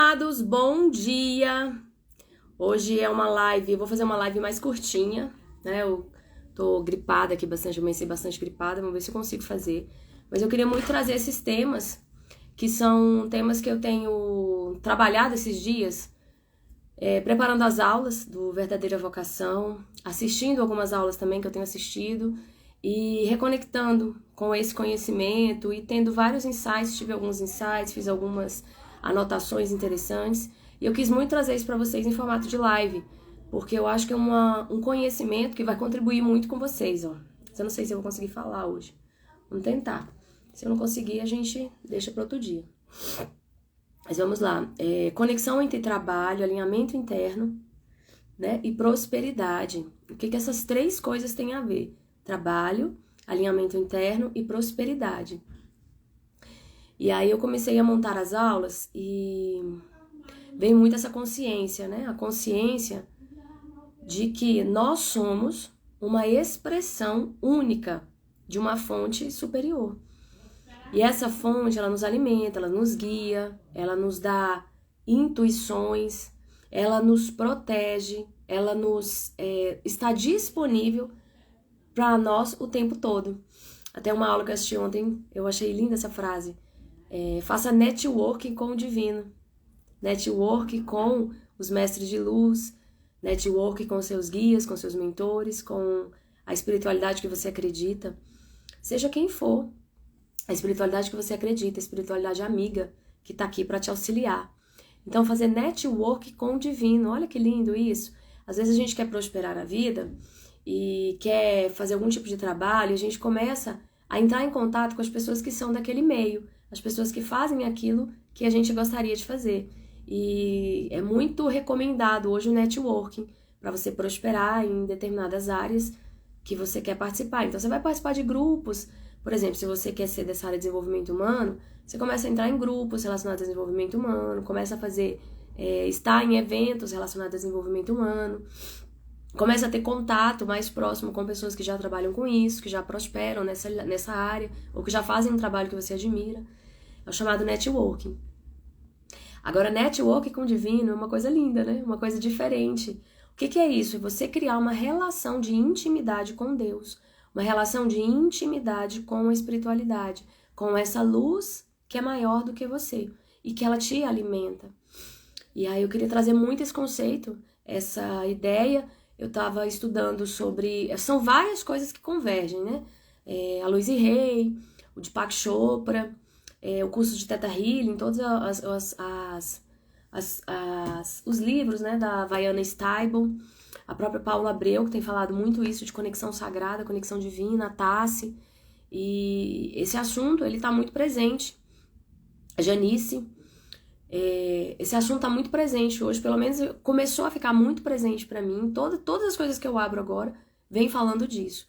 amados, bom dia! Hoje é uma live, eu vou fazer uma live mais curtinha, né? Eu tô gripada aqui bastante, amanheci bastante gripada, vamos ver se eu consigo fazer. Mas eu queria muito trazer esses temas, que são temas que eu tenho trabalhado esses dias, preparando as aulas do Verdadeira Vocação, assistindo algumas aulas também que eu tenho assistido, e reconectando com esse conhecimento e tendo vários insights, tive alguns insights, fiz algumas anotações interessantes, e eu quis muito trazer isso para vocês em formato de live, porque eu acho que é um conhecimento que vai contribuir muito com vocês, ó. Eu não sei se eu vou conseguir falar hoje, vamos tentar. Se eu não conseguir, a gente deixa para outro dia. Mas vamos lá, conexão entre trabalho, alinhamento interno, né, e prosperidade. O que essas três coisas têm a ver? Trabalho, alinhamento interno e prosperidade. E aí eu comecei a montar as aulas e veio muito essa consciência, né? A consciência de que nós somos uma expressão única de uma fonte superior. E essa fonte, ela nos alimenta, ela nos guia, ela nos dá intuições, ela nos protege, ela nos está disponível para nós o tempo todo. Até uma aula que eu assisti ontem, eu achei linda essa frase. Faça networking com o divino. Network com os mestres de luz, network com seus guias, com seus mentores, com a espiritualidade que você acredita. Seja quem for, a espiritualidade que você acredita, a espiritualidade amiga que está aqui para te auxiliar. Então, fazer network com o divino, olha que lindo isso. Às vezes a gente quer prosperar na vida e quer fazer algum tipo de trabalho, a gente começa a entrar em contato com as pessoas que são daquele meio, as pessoas que fazem aquilo que a gente gostaria de fazer. E é muito recomendado hoje o networking para você prosperar em determinadas áreas que você quer participar. Então você vai participar de grupos, por exemplo, se você quer ser dessa área de desenvolvimento humano, você começa a entrar em grupos relacionados a desenvolvimento humano, começa a fazer, estar em eventos relacionados a desenvolvimento humano, começa a ter contato mais próximo com pessoas que já trabalham com isso, que já prosperam nessa área, ou que já fazem um trabalho que você admira. É o chamado networking. Agora, networking com o divino é uma coisa linda, né? Uma coisa diferente. O que é isso? É você criar uma relação de intimidade com Deus, uma relação de intimidade com a espiritualidade, com essa luz que é maior do que você e que ela te alimenta. E aí eu queria trazer muito esse conceito, essa ideia. Eu estava estudando sobre... São várias coisas que convergem, né? A Louise Hay, o Deepak Chopra, o curso de Theta Healing, todos os livros, né, da Vaiana Stibel, a própria Paula Abreu, que tem falado muito isso de conexão sagrada, conexão divina, a Tassi. E esse assunto, ele está muito presente. A Janice... esse assunto está muito presente hoje, pelo menos começou a ficar muito presente para mim. Todas as coisas que eu abro agora vem falando disso.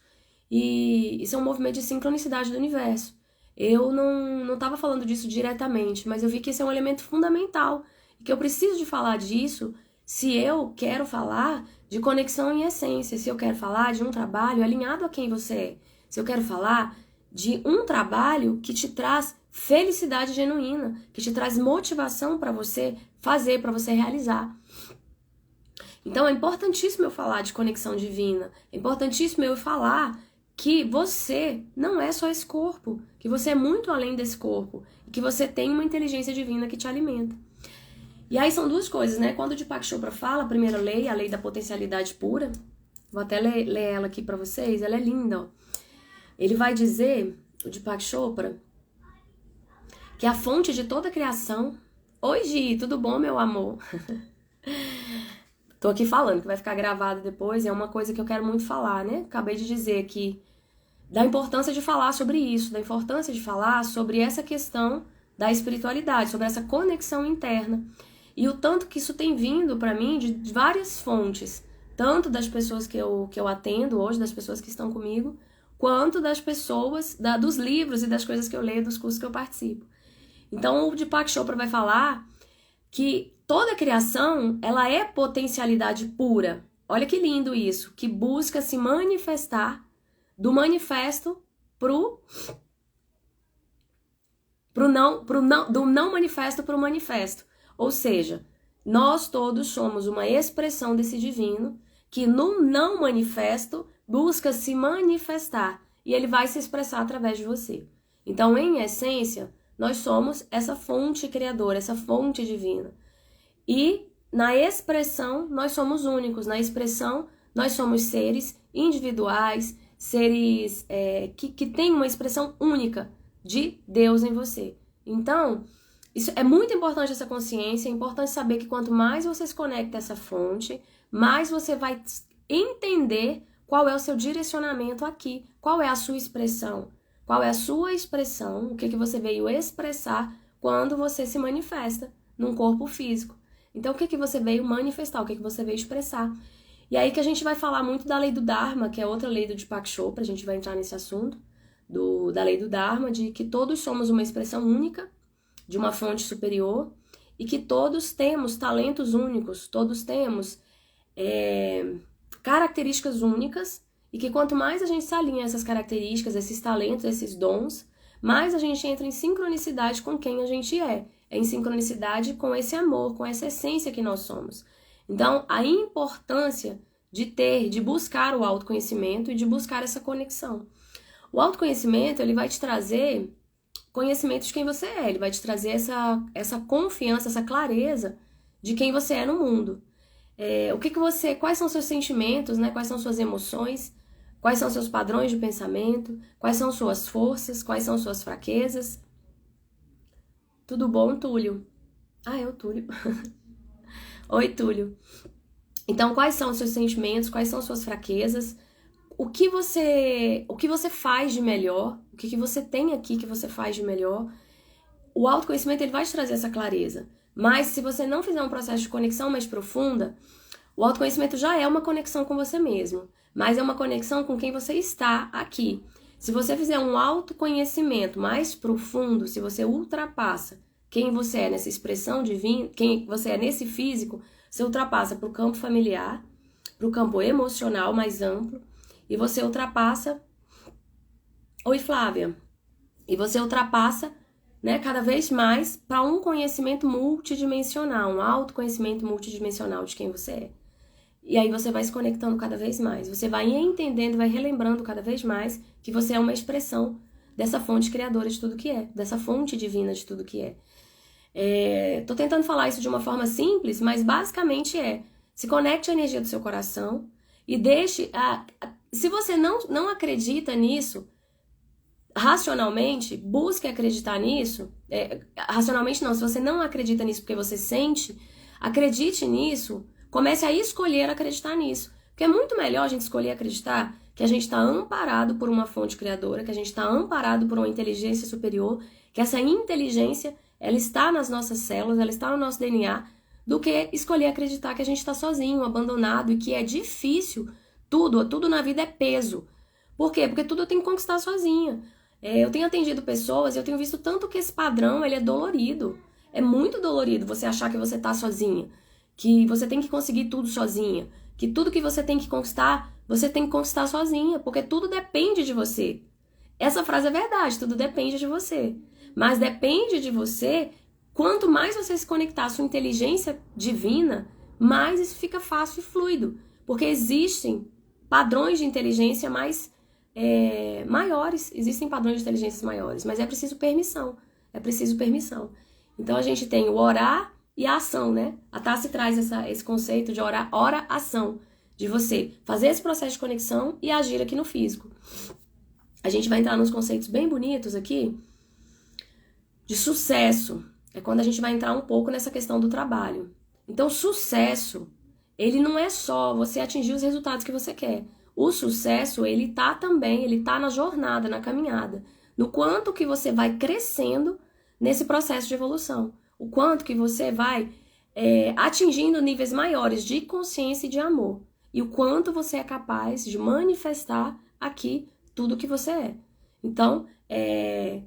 E isso é um movimento de sincronicidade do universo. Eu não estava falando disso diretamente, mas eu vi que esse é um elemento fundamental e que eu preciso de falar disso se eu quero falar de conexão em essência, se eu quero falar de um trabalho alinhado a quem você é, se eu quero falar de um trabalho que te traz felicidade genuína, que te traz motivação para você fazer, para você realizar. Então é importantíssimo eu falar de conexão divina, é importantíssimo eu falar que você não é só esse corpo, que você é muito além desse corpo, e que você tem uma inteligência divina que te alimenta. E aí são duas coisas, né? Quando o Deepak Chopra fala, a primeira lei, a lei da potencialidade pura, vou até ler ela aqui para vocês, ela é linda, ó. Ele vai dizer, o Deepak Chopra, que a fonte de toda a criação... Oi, Gi, tudo bom, meu amor? Tô aqui falando, que vai ficar gravado depois, é uma coisa que eu quero muito falar, né? Acabei de dizer aqui da importância de falar sobre isso, da importância de falar sobre essa questão da espiritualidade, sobre essa conexão interna. E o tanto que isso tem vindo para mim de várias fontes, tanto das pessoas que eu atendo hoje, das pessoas que estão comigo, quanto das pessoas, dos livros e das coisas que eu leio, dos cursos que eu participo. Então o Deepak Chopra vai falar que toda a criação, ela é potencialidade pura. Olha que lindo isso, que busca se manifestar do manifesto do não manifesto pro manifesto. Ou seja, nós todos somos uma expressão desse divino que no não manifesto busca se manifestar e ele vai se expressar através de você. Então, em essência, nós somos essa fonte criadora, essa fonte divina. E na expressão, nós somos únicos. Na expressão, nós somos seres individuais, seres que têm uma expressão única de Deus em você. Então, isso é muito importante, essa consciência. É importante saber que quanto mais você se conecta a essa fonte, mais você vai entender qual é o seu direcionamento aqui, qual é a sua expressão, qual é a sua expressão, o que você veio expressar quando você se manifesta num corpo físico. Então, o que você veio manifestar, o que você veio expressar. E aí que a gente vai falar muito da lei do Dharma, que é outra lei do Deepak Chopra, a gente vai entrar nesse assunto, da lei do Dharma, de que todos somos uma expressão única, de uma fonte superior, e que todos temos talentos únicos, todos temos características únicas, e que quanto mais a gente se alinha a essas características, esses talentos, esses dons, mais a gente entra em sincronicidade com quem a gente é em sincronicidade com esse amor, com essa essência que nós somos. Então, a importância de buscar o autoconhecimento e de buscar essa conexão. O autoconhecimento, ele vai te trazer conhecimento de quem você é, ele vai te trazer essa confiança, essa clareza de quem você é no mundo. Quais são seus sentimentos, né? Quais são suas emoções, quais são seus padrões de pensamento, quais são suas forças, quais são suas fraquezas. Tudo bom, Túlio? É o Túlio. Oi, Túlio. Então, quais são os seus sentimentos, quais são suas fraquezas, o que você faz de melhor, o que você tem aqui que você faz de melhor. O autoconhecimento, ele vai te trazer essa clareza. Mas se você não fizer um processo de conexão mais profunda, o autoconhecimento já é uma conexão com você mesmo, mas é uma conexão com quem você está aqui. Se você fizer um autoconhecimento mais profundo, se você ultrapassa quem você é nessa expressão divina, quem você é nesse físico, você ultrapassa para o campo familiar, para o campo emocional mais amplo, e você ultrapassa... Oi, Flávia. E você ultrapassa, né, cada vez mais para um conhecimento multidimensional, um autoconhecimento multidimensional de quem você é. E aí você vai se conectando cada vez mais, você vai entendendo, vai relembrando cada vez mais que você é uma expressão dessa fonte criadora de tudo que é, dessa fonte divina de tudo que é. Tô tentando falar isso de uma forma simples, mas basicamente se conecte à energia do seu coração e deixe... se você não acredita nisso, racionalmente, busque acreditar nisso. Racionalmente não, se você não acredita nisso porque você sente, acredite nisso. Comece a escolher acreditar nisso. Porque é muito melhor a gente escolher acreditar que a gente está amparado por uma fonte criadora, que a gente está amparado por uma inteligência superior, que essa inteligência, ela está nas nossas células, ela está no nosso DNA, do que escolher acreditar que a gente está sozinho, abandonado, e que é difícil. Tudo na vida é peso. Por quê? Porque tudo eu tenho que conquistar sozinha. Eu tenho atendido pessoas e eu tenho visto tanto que esse padrão, ele é dolorido. É muito dolorido você achar que você está sozinha, que você tem que conseguir tudo sozinha, que tudo que você tem que conquistar sozinha, porque tudo depende de você. Essa frase é verdade, tudo depende de você. Mas depende de você, quanto mais você se conectar à sua inteligência divina, mais isso fica fácil e fluido. Porque existem padrões de inteligência maiores, existem padrões de inteligência maiores, mas é preciso permissão, Então a gente tem o orar e a ação, né? A Tassi traz esse conceito de ora-ação, de você fazer esse processo de conexão e agir aqui no físico. A gente vai entrar nos conceitos bem bonitos aqui, de sucesso. É quando a gente vai entrar um pouco nessa questão do trabalho. Então, sucesso, ele não é só você atingir os resultados que você quer. O sucesso, ele tá na jornada, na caminhada. No quanto que você vai crescendo nesse processo de evolução. O quanto que você vai atingindo níveis maiores de consciência e de amor. E o quanto você é capaz de manifestar aqui tudo que você é. Então, é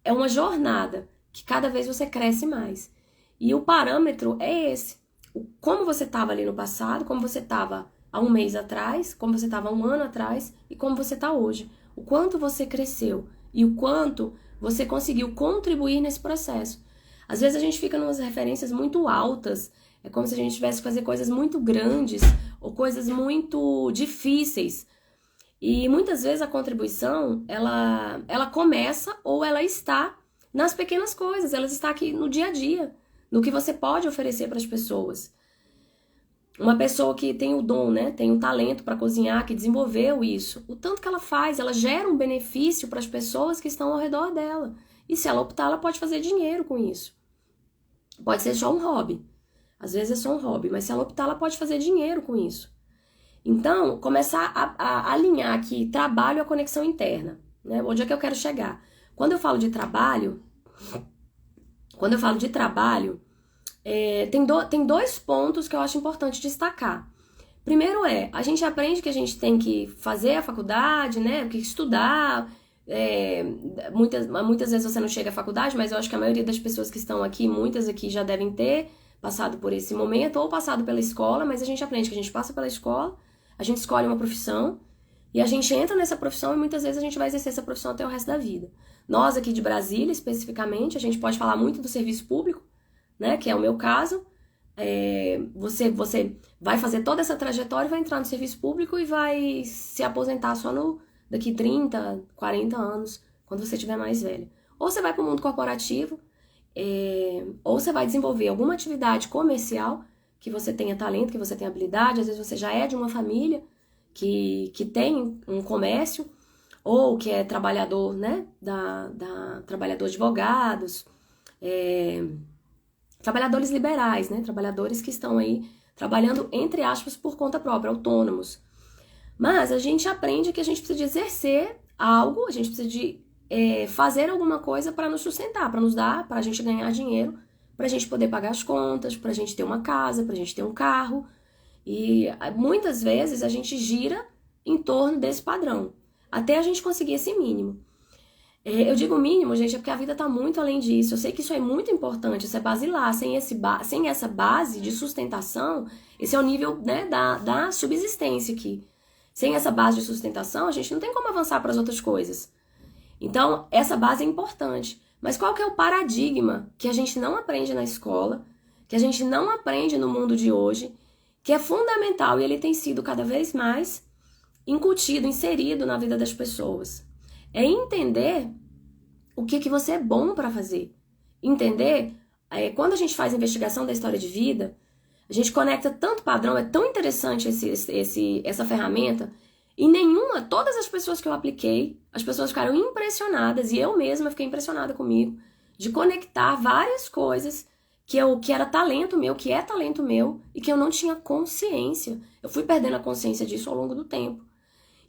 uma jornada que cada vez você cresce mais. E o parâmetro é esse. Como você estava ali no passado, como você estava há um mês atrás, como você estava há um ano atrás e como você está hoje. O quanto você cresceu e o quanto você conseguiu contribuir nesse processo. Às vezes a gente fica numas referências muito altas, é como se a gente tivesse que fazer coisas muito grandes ou coisas muito difíceis. E muitas vezes a contribuição, ela começa ou ela está nas pequenas coisas, ela está aqui no dia a dia, no que você pode oferecer para as pessoas. Uma pessoa que tem o dom, né, tem o talento para cozinhar, que desenvolveu isso, o tanto que ela faz, ela gera um benefício para as pessoas que estão ao redor dela. E se ela optar, ela pode fazer dinheiro com isso. Pode ser só um hobby. Às vezes é só um hobby, mas se ela optar, ela pode fazer dinheiro com isso. Então, começar a alinhar aqui trabalho à conexão interna, né? Onde é que eu quero chegar? Quando eu falo de trabalho, tem dois pontos que eu acho importante destacar. Primeiro a gente aprende que a gente tem que fazer a faculdade, né? Que estudar. Muitas vezes você não chega à faculdade, mas eu acho que a maioria das pessoas que estão aqui, muitas aqui já devem ter passado por esse momento ou passado pela escola, mas a gente aprende que a gente passa pela escola, a gente escolhe uma profissão e a gente entra nessa profissão e muitas vezes a gente vai exercer essa profissão até o resto da vida. Nós aqui de Brasília, especificamente, a gente pode falar muito do serviço público, né, que é o meu caso. Você vai fazer toda essa trajetória, vai entrar no serviço público e vai se aposentar só daqui 30, 40 anos, quando você estiver mais velha. Ou você vai para o mundo corporativo, ou você vai desenvolver alguma atividade comercial, que você tenha talento, que você tenha habilidade, às vezes você já é de uma família que tem um comércio, ou que é trabalhador, né, trabalhador de advogados, trabalhadores liberais, né, trabalhadores que estão aí trabalhando, entre aspas, por conta própria, autônomos. Mas a gente aprende que a gente precisa de exercer algo, a gente precisa de fazer alguma coisa para nos sustentar, para nos dar, para a gente ganhar dinheiro, para a gente poder pagar as contas, para a gente ter uma casa, para a gente ter um carro. E muitas vezes a gente gira em torno desse padrão, até a gente conseguir esse mínimo. Eu digo mínimo, gente, é porque a vida está muito além disso. Eu sei que isso é muito importante, isso é basilar. Sem essa base de sustentação, esse é o nível, né, da subsistência aqui. Sem essa base de sustentação, a gente não tem como avançar para as outras coisas. Então, essa base é importante. Mas qual que é o paradigma que a gente não aprende na escola, que a gente não aprende no mundo de hoje, que é fundamental e ele tem sido cada vez mais incutido, inserido na vida das pessoas? É entender o que você é bom para fazer. Entender, quando a gente faz investigação da história de vida, a gente conecta tanto padrão, é tão interessante essa ferramenta, e todas as pessoas que eu apliquei, as pessoas ficaram impressionadas, e eu mesma fiquei impressionada comigo, de conectar várias coisas que era talento meu, que é talento meu, e que eu não tinha consciência. Eu fui perdendo a consciência disso ao longo do tempo.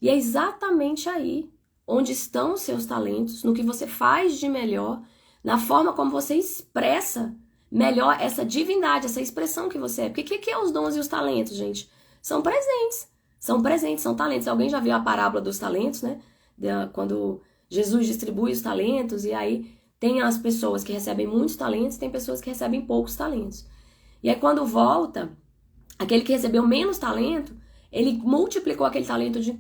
E é exatamente aí onde estão os seus talentos, no que você faz de melhor, na forma como você expressa melhor essa divindade, essa expressão que você é. Porque o que é os dons e os talentos, gente? São presentes, são talentos. Alguém já viu a parábola dos talentos, né? Quando Jesus distribui os talentos, e aí tem as pessoas que recebem muitos talentos, tem pessoas que recebem poucos talentos. E aí quando volta, aquele que recebeu menos talento, ele multiplicou aquele talento de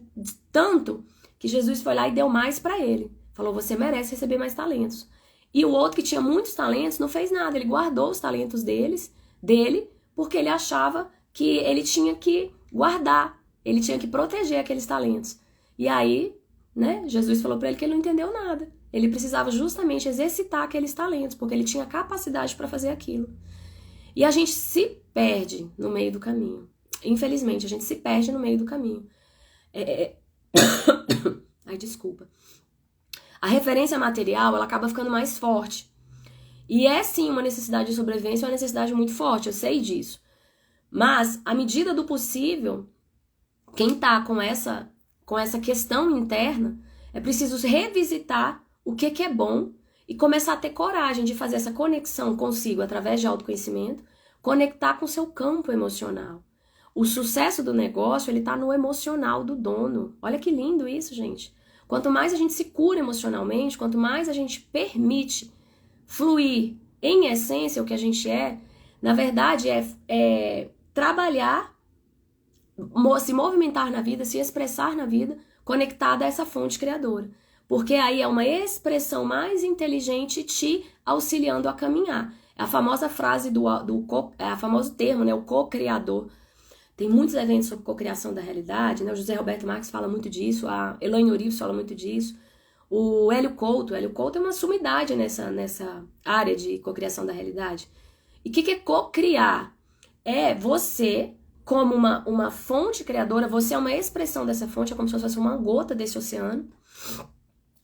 tanto que Jesus foi lá e deu mais para ele. Falou, você merece receber mais talentos. E o outro que tinha muitos talentos não fez nada, ele guardou os talentos dele, porque ele achava que ele tinha que guardar, ele tinha que proteger aqueles talentos. E aí, né, Jesus falou para ele que ele não entendeu nada. Ele precisava justamente exercitar aqueles talentos, porque ele tinha capacidade para fazer aquilo. E a gente se perde no meio do caminho. Infelizmente, a gente se perde no meio do caminho. Ai, desculpa. A referência material, ela acaba ficando mais forte. E é sim uma necessidade de sobrevivência, uma necessidade muito forte, eu sei disso. Mas, à medida do possível, quem tá com essa questão interna, é preciso revisitar o que é bom e começar a ter coragem de fazer essa conexão consigo através de autoconhecimento, conectar com o seu campo emocional. O sucesso do negócio, ele tá no emocional do dono. Olha que lindo isso, gente. Quanto mais a gente se cura emocionalmente, quanto mais a gente permite fluir em essência o que a gente na verdade é trabalhar, se movimentar na vida, se expressar na vida, conectada a essa fonte criadora. Porque aí é uma expressão mais inteligente te auxiliando a caminhar. É a famosa frase é o famoso termo, né? O co-criador. Tem muitos eventos sobre cocriação da realidade, né? O José Roberto Marques fala muito disso, a Elaine Orives fala muito disso. O Hélio Couto é uma sumidade nessa área de cocriação da realidade. E o que é cocriar? É você, como uma fonte criadora, você é uma expressão dessa fonte, é como se fosse uma gota desse oceano,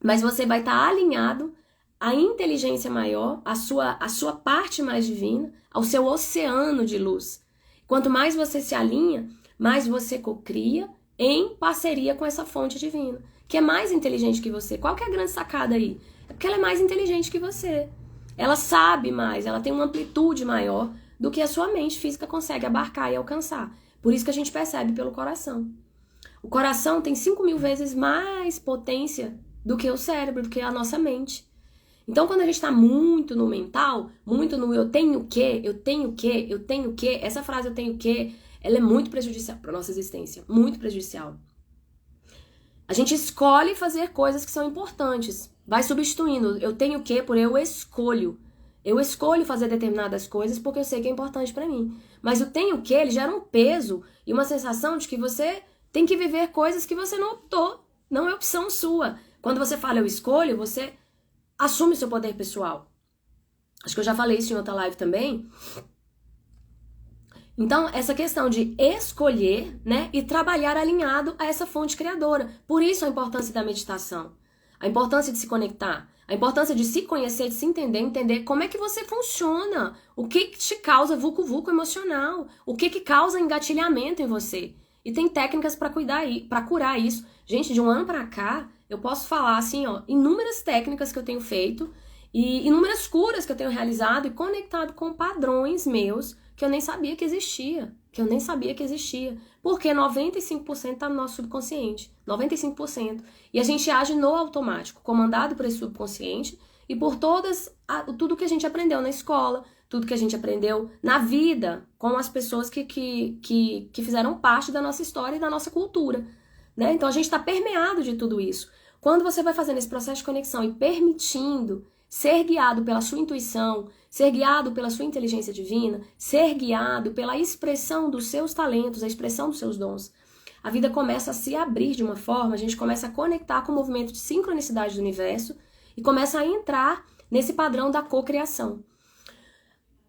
mas você vai estar alinhado à inteligência maior, à sua parte mais divina, ao seu oceano de luz. Quanto mais você se alinha, mais você cocria em parceria com essa fonte divina, que é mais inteligente que você. Qual que é a grande sacada aí? É porque ela é mais inteligente que você. Ela sabe mais, ela tem uma amplitude maior do que a sua mente física consegue abarcar e alcançar. Por isso que a gente percebe pelo coração. O coração tem 5.000 vezes mais potência do que o cérebro, do que a nossa mente. Então, quando a gente está muito no mental, muito no eu tenho o quê, eu tenho o quê, eu tenho o quê, essa frase eu tenho o quê, ela é muito prejudicial para a nossa existência, muito prejudicial. A gente escolhe fazer coisas que são importantes, vai substituindo eu tenho o quê por eu escolho. Eu escolho fazer determinadas coisas porque eu sei que é importante para mim. Mas o tenho o quê, ele gera um peso e uma sensação de que você tem que viver coisas que você não optou, não é opção sua. Quando você fala eu escolho, você assume seu poder pessoal. Acho que eu já falei isso em outra live também. Então, essa questão de escolher, né, e trabalhar alinhado a essa fonte criadora. Por isso a importância da meditação. A importância de se conectar. A importância de se conhecer, de se entender como é que você funciona. O que te causa vucu-vucu emocional. O que causa engatilhamento em você. E tem técnicas para curar isso. Gente, de um ano para cá, eu posso falar assim, ó, inúmeras técnicas que eu tenho feito e inúmeras curas que eu tenho realizado e conectado com padrões meus que eu nem sabia que existia. Porque 95% tá no nosso subconsciente. 95%. E a gente age no automático, comandado por esse subconsciente e por tudo que a gente aprendeu na escola, tudo que a gente aprendeu na vida, com as pessoas que fizeram parte da nossa história e da nossa cultura. Né? Então a gente está permeado de tudo isso. Quando você vai fazendo esse processo de conexão e permitindo ser guiado pela sua intuição, ser guiado pela sua inteligência divina, ser guiado pela expressão dos seus talentos, a expressão dos seus dons, a vida começa a se abrir de uma forma, a gente começa a conectar com o movimento de sincronicidade do universo e começa a entrar nesse padrão da cocriação.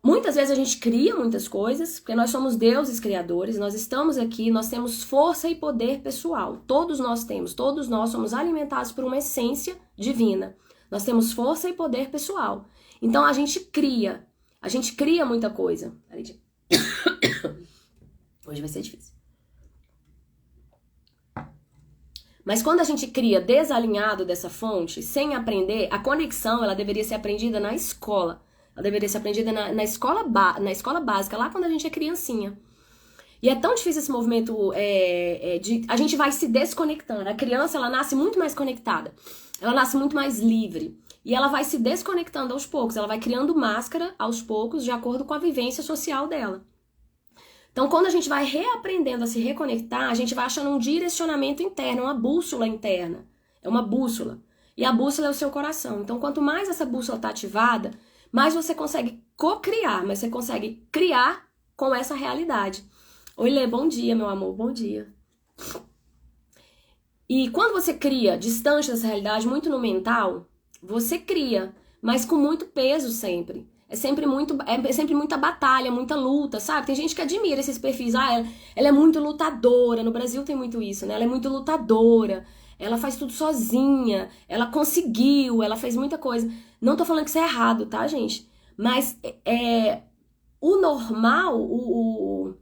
Muitas vezes a gente cria muitas coisas, porque nós somos deuses criadores, nós estamos aqui, nós temos força e poder pessoal. Todos nós somos alimentados por uma essência divina. Nós temos força e poder pessoal. Então a gente cria muita coisa. Hoje vai ser difícil. Mas quando a gente cria desalinhado dessa fonte, sem aprender, a conexão ela deveria ser aprendida na escola. Ela deveria ser aprendida na escola básica, lá quando a gente é criancinha. E é tão difícil esse movimento a gente vai se desconectando. A criança, ela nasce muito mais conectada. Ela nasce muito mais livre. E ela vai se desconectando aos poucos. Ela vai criando máscara aos poucos, de acordo com a vivência social dela. Então, quando a gente vai reaprendendo a se reconectar, a gente vai achando um direcionamento interno, uma bússola interna. É uma bússola. E a bússola é o seu coração. Então, quanto mais essa bússola está ativada, mais você consegue co-criar, mas você consegue criar com essa realidade. Oi, Lê, bom dia, meu amor, bom dia. E quando você cria distante dessa realidade, muito no mental, você cria, mas com muito peso sempre. É sempre muita batalha, muita luta, sabe? Tem gente que admira esses perfis. Ela é muito lutadora. No Brasil tem muito isso, né? Ela é muito lutadora. Ela faz tudo sozinha. Ela conseguiu, ela fez muita coisa. Não tô falando que isso é errado, tá, gente? Mas o normal, o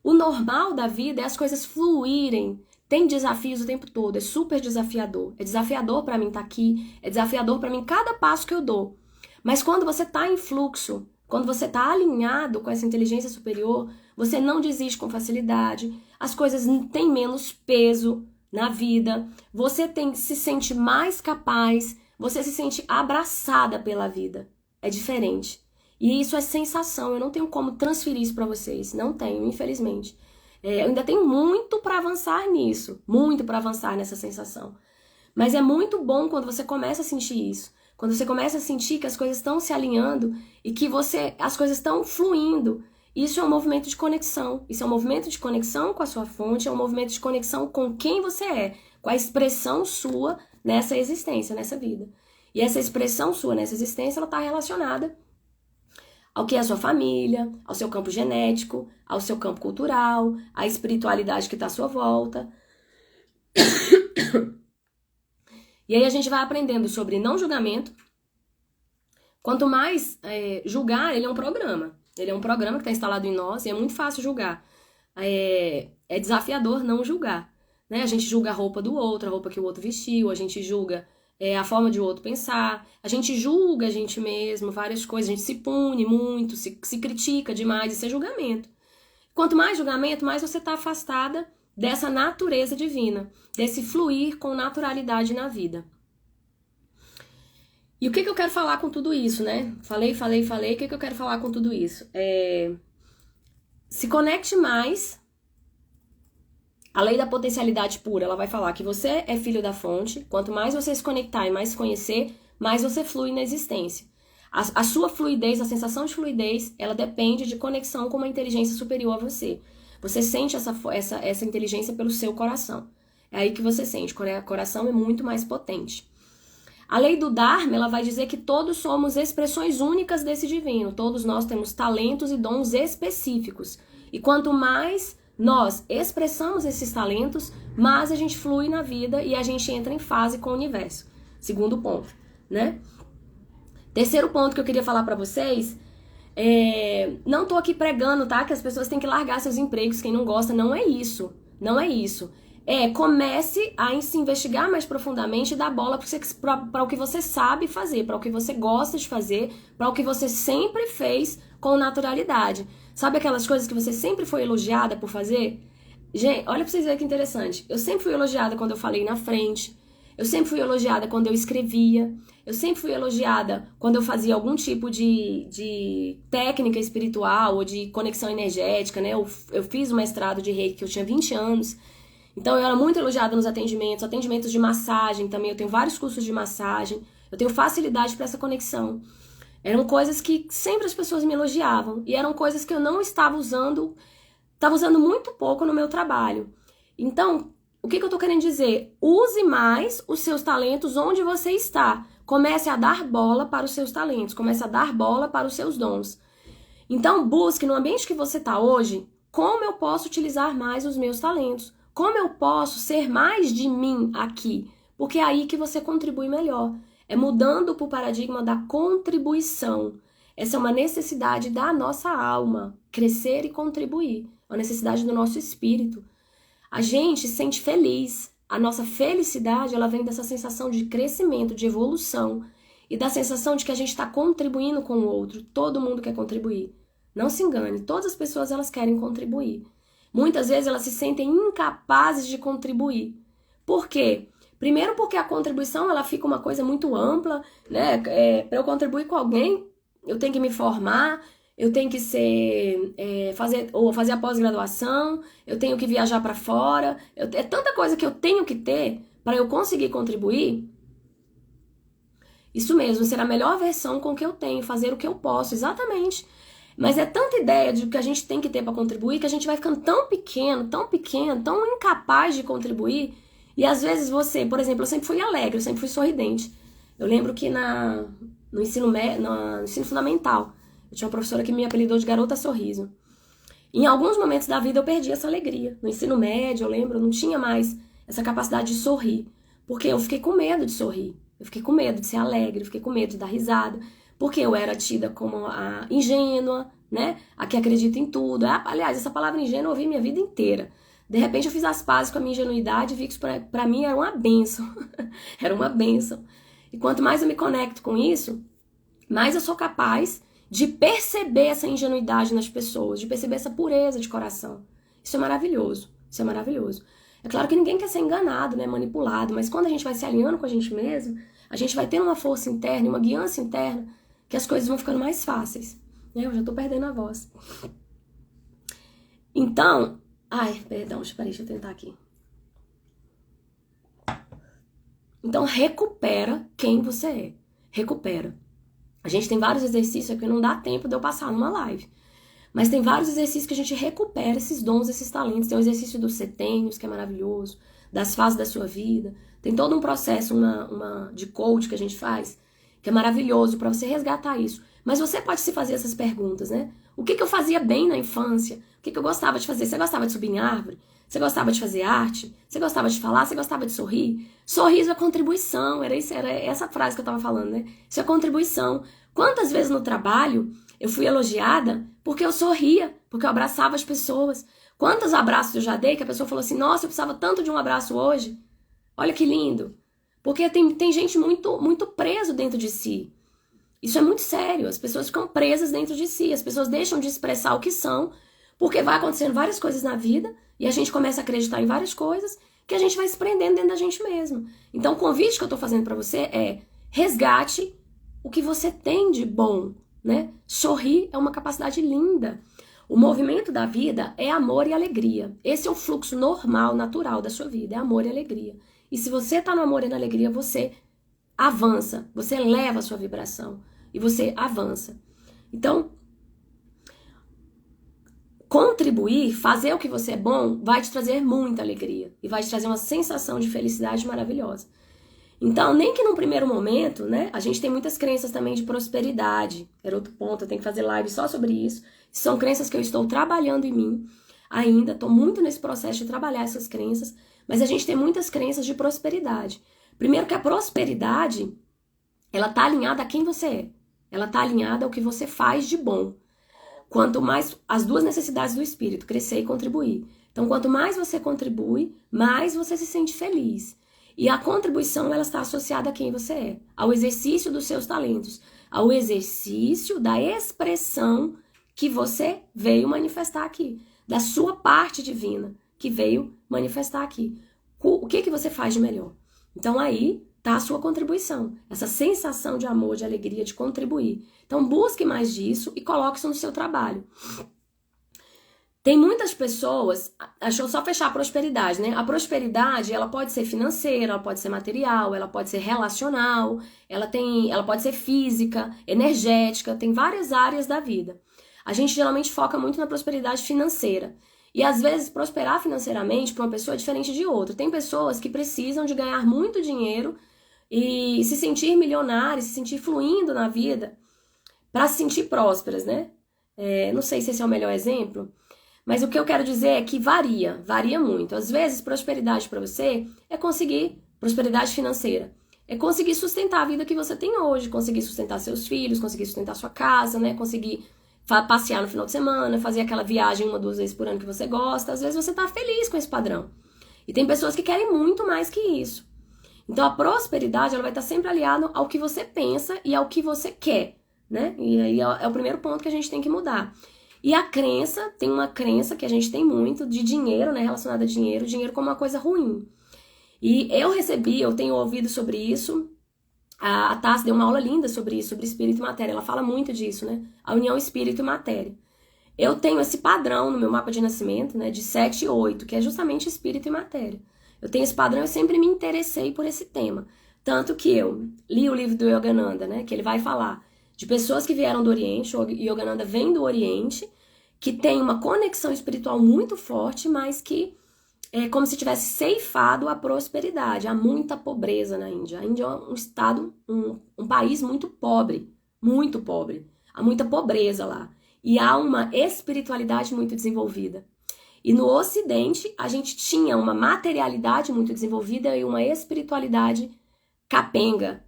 normal da vida é as coisas fluírem. Tem desafios o tempo todo, é super desafiador. É desafiador pra mim estar aqui, é desafiador pra mim cada passo que eu dou. Mas quando você tá em fluxo, quando você tá alinhado com essa inteligência superior, você não desiste com facilidade, as coisas têm menos peso na vida, você se sente mais capaz, você se sente abraçada pela vida. É diferente. E isso é sensação, eu não tenho como transferir isso pra vocês, não tenho, infelizmente. Eu ainda tenho muito para avançar nisso, muito para avançar nessa sensação. Mas é muito bom quando você começa a sentir isso. Quando você começa a sentir que as coisas estão se alinhando e que as coisas estão fluindo, isso é um movimento de conexão. Isso é um movimento de conexão com a sua fonte, é um movimento de conexão com quem você é, com a expressão sua nessa existência, nessa vida. E essa expressão sua nessa existência, ela está relacionada ao que é a sua família, ao seu campo genético, ao seu campo cultural, à espiritualidade que está à sua volta. E aí a gente vai aprendendo sobre não julgamento. Quanto mais julgar, ele é um programa. Ele é um programa que está instalado em nós e é muito fácil julgar. É desafiador não julgar. Né? A gente julga a roupa do outro, a roupa que o outro vestiu, a gente julga a forma de o outro pensar, a gente julga a gente mesmo, várias coisas, a gente se pune muito, se critica demais, isso é julgamento. Quanto mais julgamento, mais você está afastada dessa natureza divina, desse fluir com naturalidade na vida. E o que eu quero falar com tudo isso, né? Falei, o que eu quero falar com tudo isso? Se conecte mais. A lei da potencialidade pura, ela vai falar que você é filho da fonte. Quanto mais você se conectar e mais se conhecer, mais você flui na existência. A sua fluidez, a sensação de fluidez, ela depende de conexão com uma inteligência superior a você. Você sente essa inteligência pelo seu coração. É aí que você sente. O coração é muito mais potente. A lei do Dharma, ela vai dizer que todos somos expressões únicas desse divino. Todos nós temos talentos e dons específicos. E quanto mais nós expressamos esses talentos, mais a gente flui na vida e a gente entra em fase com o universo. Segundo ponto, né? Terceiro ponto que eu queria falar pra vocês, não tô aqui pregando, tá? Que as pessoas têm que largar seus empregos, quem não gosta, não é isso. Não é isso. Comece a se investigar mais profundamente e dar bola para o que você sabe fazer, para o que você gosta de fazer, para o que você sempre fez com naturalidade. Sabe aquelas coisas que você sempre foi elogiada por fazer? Gente, olha pra vocês verem que interessante. Eu sempre fui elogiada quando eu falei na frente. Eu sempre fui elogiada quando eu escrevia. Eu sempre fui elogiada quando eu fazia algum tipo de técnica espiritual ou de conexão energética, né? Eu fiz o mestrado de Reiki que eu tinha 20 anos. Então eu era muito elogiada nos atendimentos de massagem também. Eu tenho vários cursos de massagem. Eu tenho facilidade para essa conexão. Eram coisas que sempre as pessoas me elogiavam. E eram coisas que eu não estava usando muito pouco no meu trabalho. Então, o que eu tô querendo dizer? Use mais os seus talentos onde você está. Comece a dar bola para os seus talentos. Comece a dar bola para os seus dons. Então, busque no ambiente que você está hoje, como eu posso utilizar mais os meus talentos. Como eu posso ser mais de mim aqui? Porque é aí que você contribui melhor. É mudando para o paradigma da contribuição. Essa é uma necessidade da nossa alma, crescer e contribuir. É uma necessidade do nosso espírito. A gente se sente feliz. A nossa felicidade, ela vem dessa sensação de crescimento, de evolução. E da sensação de que a gente está contribuindo com o outro. Todo mundo quer contribuir. Não se engane, todas as pessoas elas querem contribuir. Muitas vezes elas se sentem incapazes de contribuir. Por quê? Primeiro porque a contribuição ela fica uma coisa muito ampla, né? Para eu contribuir com alguém, eu tenho que me formar, eu tenho que fazer a pós-graduação, eu tenho que viajar para fora. É tanta coisa que eu tenho que ter para eu conseguir contribuir. Isso mesmo, ser a melhor versão com o que eu tenho, fazer o que eu posso, exatamente. Mas é tanta ideia de que a gente tem que ter para contribuir que a gente vai ficando tão pequeno, tão incapaz de contribuir. E às vezes você, por exemplo, eu sempre fui alegre, eu sempre fui sorridente. Eu lembro que no ensino fundamental, eu tinha uma professora que me apelidou de garota sorriso. Em alguns momentos da vida eu perdi essa alegria. No ensino médio, eu lembro, eu não tinha mais essa capacidade de sorrir. Porque eu fiquei com medo de sorrir. Eu fiquei com medo de ser alegre, eu fiquei com medo de dar risada. Porque eu era tida como a ingênua, né? A que acredita em tudo. Aliás, essa palavra ingênua eu ouvi minha vida inteira. De repente eu fiz as pazes com a minha ingenuidade e vi que isso pra mim era uma bênção. Era uma bênção. E quanto mais eu me conecto com isso, mais eu sou capaz de perceber essa ingenuidade nas pessoas, de perceber essa pureza de coração. Isso é maravilhoso. Isso é maravilhoso. É claro que ninguém quer ser enganado, né? Manipulado. Mas quando a gente vai se alinhando com a gente mesmo, a gente vai tendo uma força interna, uma guiança interna, que as coisas vão ficando mais fáceis. Eu já tô perdendo a voz. Então... Ai, perdão, deixa eu tentar aqui. Então, recupera quem você é. recupera. A gente tem vários exercícios aqui, não dá tempo de eu passar numa live. Mas tem vários exercícios que a gente recupera esses dons, esses talentos. Tem o exercício dos setênios, que é maravilhoso, das fases da sua vida. Tem todo um processo de coach que a gente faz, que é maravilhoso para você resgatar isso. Mas você pode se fazer essas perguntas, né? O que eu fazia bem na infância? O que eu gostava de fazer? Você gostava de subir em árvore? Você gostava de fazer arte? Você gostava de falar? Você gostava de sorrir? Sorriso é contribuição. Era essa frase que eu tava falando, né? Isso é contribuição. Quantas vezes no trabalho eu fui elogiada porque eu sorria, porque eu abraçava as pessoas? Quantos abraços eu já dei que a pessoa falou assim, nossa, eu precisava tanto de um abraço hoje. Olha que lindo. Porque tem gente muito preso dentro de si. Isso é muito sério. As pessoas ficam presas dentro de si. As pessoas deixam de expressar o que são, porque vai acontecendo várias coisas na vida e a gente começa a acreditar em várias coisas que a gente vai se prendendo dentro da gente mesmo. Então, o convite que eu tô fazendo pra você é resgate o que você tem de bom, né? Sorrir é uma capacidade linda. O movimento da vida é amor e alegria. Esse é o fluxo normal, natural da sua vida, é amor e alegria. E se você tá no amor e na alegria, você avança, você eleva a sua vibração e você avança. Então, contribuir, fazer o que você é bom, vai te trazer muita alegria e vai te trazer uma sensação de felicidade maravilhosa. Então, nem que num primeiro momento, né, a gente tem muitas crenças também de prosperidade. Era outro ponto, eu tenho que fazer live só sobre isso. São crenças que eu estou trabalhando em mim ainda, estou muito nesse processo de trabalhar essas crenças, mas a gente tem muitas crenças de prosperidade. Primeiro que a prosperidade, ela tá alinhada a quem você é. Ela tá alinhada ao que você faz de bom. Quanto mais as duas necessidades do espírito, crescer e contribuir. Então, quanto mais você contribui, mais você se sente feliz. E a contribuição, ela está associada a quem você é, ao exercício dos seus talentos, ao exercício da expressão que você veio manifestar aqui, da sua parte divina que veio manifestar aqui. O que você faz de melhor? Então, aí está a sua contribuição, essa sensação de amor, de alegria, de contribuir. Então, busque mais disso e coloque isso no seu trabalho. Tem muitas pessoas, deixa eu só fechar a prosperidade, né? A prosperidade, ela pode ser financeira, ela pode ser material, ela pode ser relacional, ela pode ser física, energética, tem várias áreas da vida. A gente geralmente foca muito na prosperidade financeira. E às vezes prosperar financeiramente para uma pessoa é diferente de outra. Tem pessoas que precisam de ganhar muito dinheiro e se sentir milionárias, se sentir fluindo na vida para se sentir prósperas, né? Não sei se esse é o melhor exemplo, mas o que eu quero dizer é que varia muito. Às vezes, prosperidade para você é conseguir, prosperidade financeira, é conseguir sustentar a vida que você tem hoje, conseguir sustentar seus filhos, conseguir sustentar sua casa, né? Conseguir passear no final de semana, fazer aquela viagem 1 ou 2 vezes por ano que você gosta. Às vezes você tá feliz com esse padrão. E tem pessoas que querem muito mais que isso. Então, a prosperidade, ela vai estar sempre aliada ao que você pensa e ao que você quer, né? E aí é o primeiro ponto que a gente tem que mudar. E a crença, tem uma crença que a gente tem muito de dinheiro, né, relacionada a dinheiro como uma coisa ruim. E eu tenho ouvido sobre isso, a Tassi deu uma aula linda sobre isso, sobre espírito e matéria, ela fala muito disso, né, a união espírito e matéria. Eu tenho esse padrão no meu mapa de nascimento, né, de 7 e 8, que é justamente espírito e matéria. Eu tenho esse padrão, eu sempre me interessei por esse tema. Tanto que eu li o livro do Yogananda, né, que ele vai falar de pessoas que vieram do Oriente, o Yogananda vem do Oriente, que tem uma conexão espiritual muito forte, mas que é como se tivesse ceifado a prosperidade. Há muita pobreza na Índia. A Índia é um estado, um país muito pobre. Há muita pobreza lá. E há uma espiritualidade muito desenvolvida. E no Ocidente, a gente tinha uma materialidade muito desenvolvida e uma espiritualidade capenga.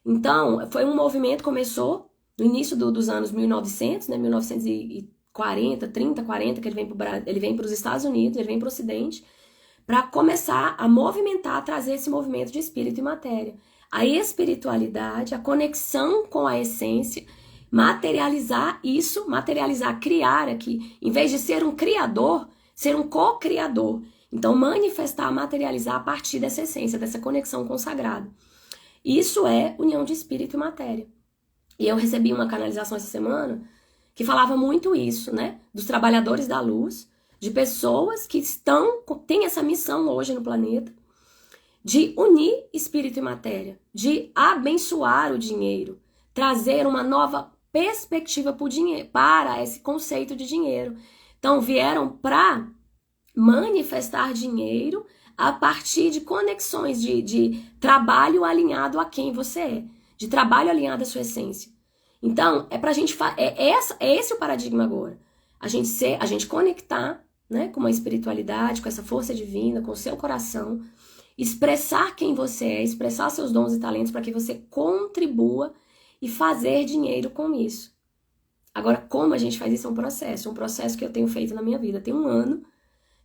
Então, foi um movimento que começou no início dos anos 1900, né, 1940, 30, 40, que ele vem para os Estados Unidos, ele vem para o Ocidente, para começar a movimentar, a trazer esse movimento de espírito e matéria. A espiritualidade, a conexão com a essência, materializar isso, criar aqui, em vez de ser um criador, ser um co-criador. Então, manifestar, materializar a partir dessa essência, dessa conexão com o sagrado. Isso é união de espírito e matéria. E eu recebi uma canalização essa semana que falava muito isso, né? Dos trabalhadores da luz, de pessoas que têm essa missão hoje no planeta de unir espírito e matéria, de abençoar o dinheiro, trazer uma nova perspectiva para esse conceito de dinheiro. Então, vieram para manifestar dinheiro a partir de conexões, de trabalho alinhado a quem você é, de trabalho alinhado à sua essência. Então, é pra gente é esse o paradigma agora. A gente conectar, né, com uma espiritualidade, com essa força divina, com o seu coração, expressar quem você é, expressar seus dons e talentos para que você contribua e fazer dinheiro com isso. Agora, como a gente faz isso é um processo que eu tenho feito na minha vida. Tem 1 ano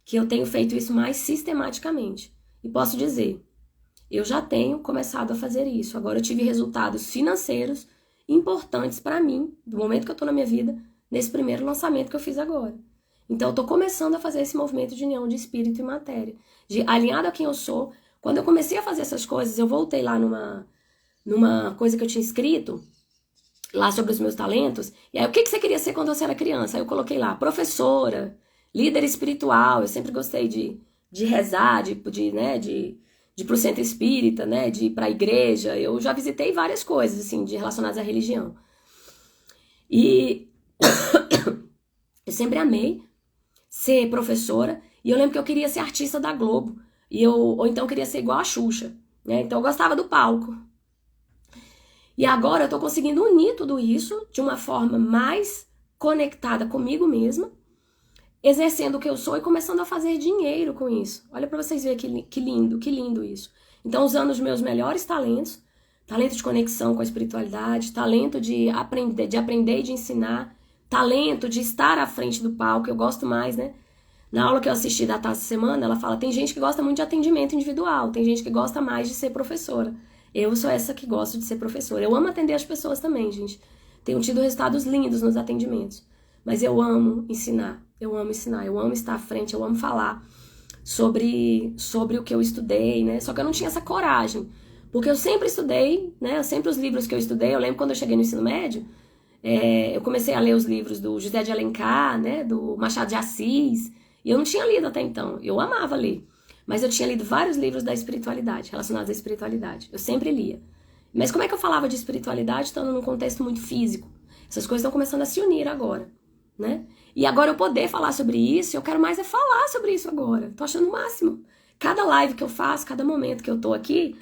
que eu tenho feito isso mais sistematicamente. E posso dizer, eu já tenho começado a fazer isso. Agora eu tive resultados financeiros importantes para mim, do momento que eu tô na minha vida, nesse primeiro lançamento que eu fiz agora. Então eu tô começando a fazer esse movimento de união de espírito e matéria, de alinhado a quem eu sou. Quando eu comecei a fazer essas coisas, eu voltei lá numa coisa que eu tinha escrito, lá sobre os meus talentos, e aí o que você queria ser quando você era criança? Aí eu coloquei lá, professora, líder espiritual. Eu sempre gostei de rezar, de ir pro centro espírita, né, de ir pra igreja. Eu já visitei várias coisas, assim, relacionadas à religião. E eu sempre amei ser professora, e eu lembro que eu queria ser artista da Globo, ou então eu queria ser igual a Xuxa, né, então eu gostava do palco. E agora eu tô conseguindo unir tudo isso de uma forma mais conectada comigo mesma, exercendo o que eu sou e começando a fazer dinheiro com isso. Olha pra vocês verem que lindo isso. Então, usando os meus melhores talentos, talento de conexão com a espiritualidade, talento de aprender e de ensinar, talento de estar à frente do palco, eu gosto mais, né? Na aula que eu assisti da Tássia Semana, ela fala, tem gente que gosta muito de atendimento individual, tem gente que gosta mais de ser professora. Eu sou essa que gosto de ser professora. Eu amo atender as pessoas também, gente. Tenho tido resultados lindos nos atendimentos. Mas eu amo ensinar, eu amo estar à frente, eu amo falar sobre o que eu estudei, né? Só que eu não tinha essa coragem, porque eu sempre estudei, né? Sempre os livros que eu estudei, eu lembro quando eu cheguei no ensino médio, eu comecei a ler os livros do José de Alencar, né? Do Machado de Assis, e eu não tinha lido até então, eu amava ler. Mas eu tinha lido vários livros da espiritualidade, relacionados à espiritualidade. Eu sempre lia. Mas como é que eu falava de espiritualidade estando num contexto muito físico? Essas coisas estão começando a se unir agora, né? E agora eu poder falar sobre isso, eu quero mais é falar sobre isso agora. Tô achando o máximo. Cada live que eu faço, cada momento que eu tô aqui,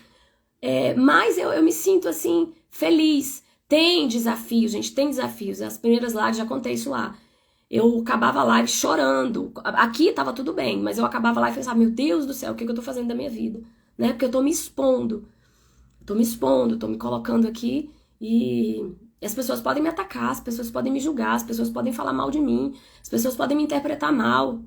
mais eu me sinto, assim, feliz. Tem desafios, gente, tem desafios. As primeiras lives, já contei isso lá. Eu acabava a live chorando. Aqui tava tudo bem, mas eu acabava a live e pensava, meu Deus do céu, o que eu tô fazendo da minha vida? Né? Porque eu tô me expondo. Tô me colocando aqui e as pessoas podem me atacar, as pessoas podem me julgar, as pessoas podem falar mal de mim, as pessoas podem me interpretar mal.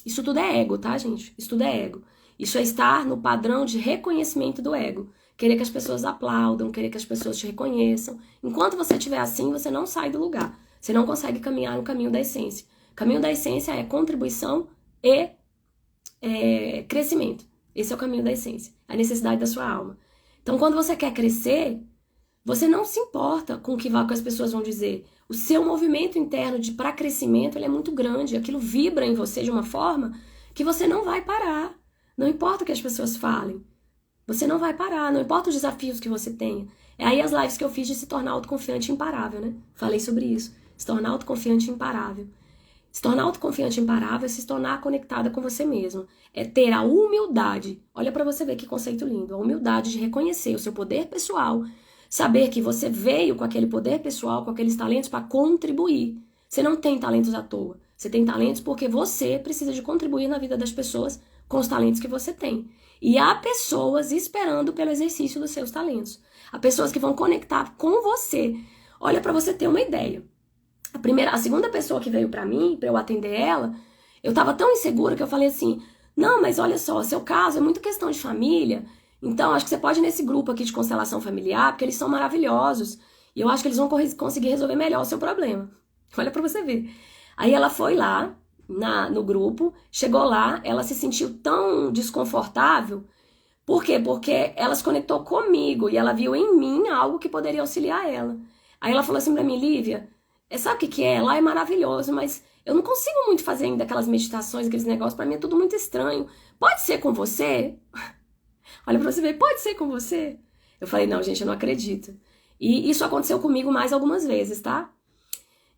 Isso tudo é ego, tá, gente? Isso tudo é ego. Isso é estar no padrão de reconhecimento do ego. Querer que as pessoas aplaudam, querer que as pessoas te reconheçam. Enquanto você estiver assim, você não sai do lugar. Você não consegue caminhar no caminho da essência. O caminho da essência é contribuição e crescimento. Esse é o caminho da essência. A necessidade da sua alma. Então, quando você quer crescer, você não se importa com o que as pessoas vão dizer. O seu movimento interno para crescimento ele é muito grande. Aquilo vibra em você de uma forma que você não vai parar. Não importa o que as pessoas falem. Você não vai parar. Não importa os desafios que você tenha. É aí as lives que eu fiz de se tornar autoconfiante e imparável, né? Falei sobre isso. Se tornar autoconfiante e imparável. Se tornar autoconfiante e imparável é se tornar conectada com você mesmo. É ter a humildade. Olha pra você ver que conceito lindo. A humildade de reconhecer o seu poder pessoal. Saber que você veio com aquele poder pessoal, com aqueles talentos para contribuir. Você não tem talentos à toa. Você tem talentos porque você precisa de contribuir na vida das pessoas com os talentos que você tem. E há pessoas esperando pelo exercício dos seus talentos. Há pessoas que vão conectar com você. Olha pra você ter uma ideia. A segunda pessoa que veio pra mim, pra eu atender ela, eu tava tão insegura que eu falei assim, não, mas olha só, seu caso é muito questão de família, então acho que você pode ir nesse grupo aqui de constelação familiar, porque eles são maravilhosos, e eu acho que eles vão conseguir resolver melhor o seu problema. Olha pra você ver. Aí ela foi lá, no grupo, chegou lá, ela se sentiu tão desconfortável. Por quê? Porque ela se conectou comigo, e ela viu em mim algo que poderia auxiliar ela. Aí ela falou assim pra mim, Lívia, sabe o que é? Lá é maravilhoso, mas eu não consigo muito fazer ainda aquelas meditações, aqueles negócios, pra mim é tudo muito estranho. Pode ser com você? Olha pra você ver, pode ser com você? Eu falei, não, gente, eu não acredito. E isso aconteceu comigo mais algumas vezes, tá?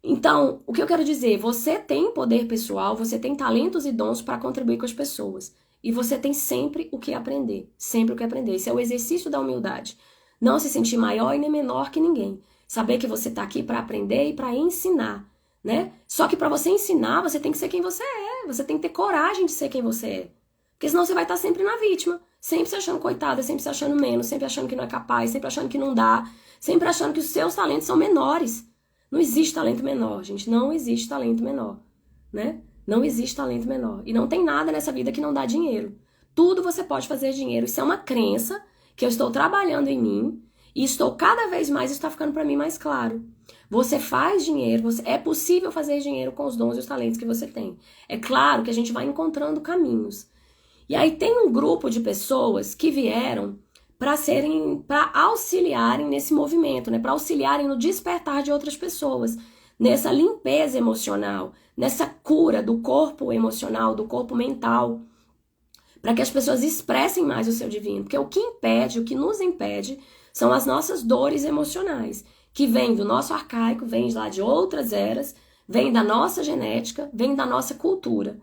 Então, o que eu quero dizer? Você tem poder pessoal, você tem talentos e dons para contribuir com as pessoas. E você tem sempre o que aprender. Sempre o que aprender. Esse é o exercício da humildade. Não se sentir maior e nem menor que ninguém. Saber que você está aqui para aprender e para ensinar, né? Só que para você ensinar, você tem que ser quem você é. Você tem que ter coragem de ser quem você é. Porque senão você vai estar sempre na vítima. Sempre se achando coitada, sempre se achando menos, sempre achando que não é capaz, sempre achando que não dá, sempre achando que os seus talentos são menores. Não existe talento menor, gente. Não existe talento menor, né? Não existe talento menor. E não tem nada nessa vida que não dá dinheiro. Tudo você pode fazer dinheiro. Isso é uma crença que eu estou trabalhando em mim e estou cada vez mais, isso está ficando para mim mais claro. Você faz dinheiro, é possível fazer dinheiro com os dons e os talentos que você tem. É claro que a gente vai encontrando caminhos. E aí tem um grupo de pessoas que vieram para auxiliarem nesse movimento, né? Para auxiliarem no despertar de outras pessoas, nessa limpeza emocional, nessa cura do corpo emocional, do corpo mental, para que as pessoas expressem mais o seu divino. Porque o que impede, o que nos impede, são as nossas dores emocionais, que vêm do nosso arcaico, vêm lá de outras eras, vêm da nossa genética, vêm da nossa cultura.